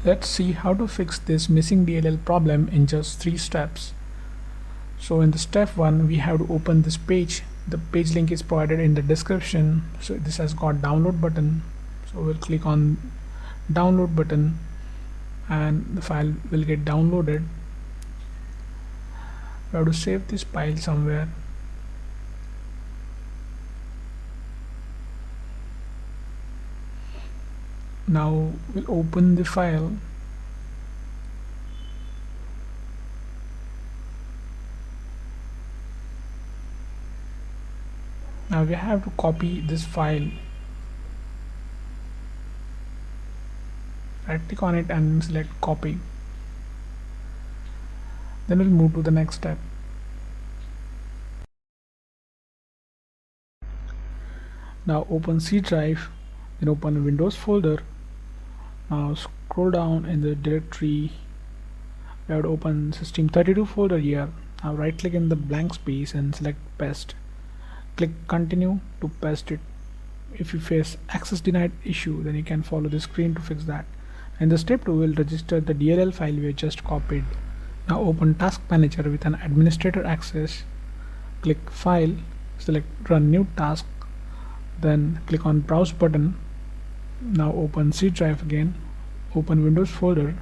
Let's see how to fix this missing DLL problem in just 3 steps. So in the step 1, we have to open this page. The page link is provided in the description. So this has got download button. So we'll click on download button and the file will get downloaded. We have to save this file somewhere. Now we'll open the file. Now we have to copy this file. Right click on it and select copy. Then we'll move to the next step. Now open C drive, then open a Windows folder. Now scroll down in the directory. We have to open System32 folder here. Now right click in the blank space and select paste. Click continue to paste it. If you face access denied issue, then you can follow the screen to fix that. In the step 2, we'll register the DLL file we just copied. Now open task manager with an administrator access. Click file, select run new task, then click on browse button. Now open C drive again, open Windows folder,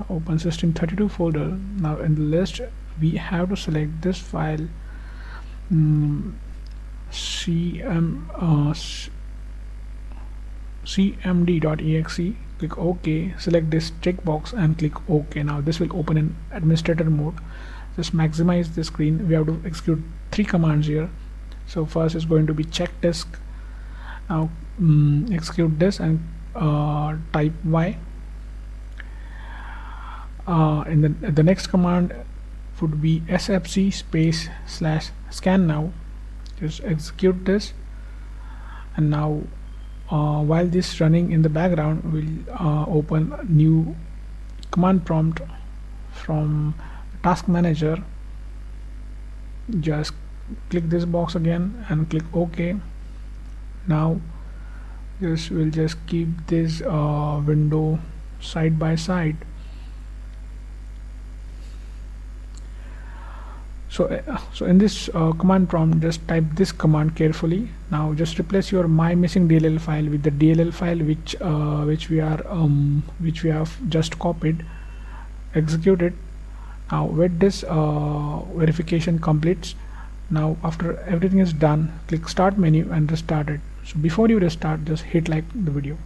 now open System32 folder. Now in the list we have to select this file, cmd.exe. click OK, select this checkbox and click OK. Now this will open in administrator mode. Just maximize the screen. We have to execute 3 commands here. So first is going to be check disk. Now execute this and type Y. In the next command would be sfc space / scan now. Just execute this, and now while this running in the background, we'll open a new command prompt from task manager. Just click this box again and click OK. Now we'll just keep this window side by side. So in this command prompt, just type this command carefully. Now just replace your my missing DLL file with the DLL file which we have just copied. Execute it. Now wait this verification completes. Now after everything is done, click start menu and restart it. So before you restart, just hit like the video.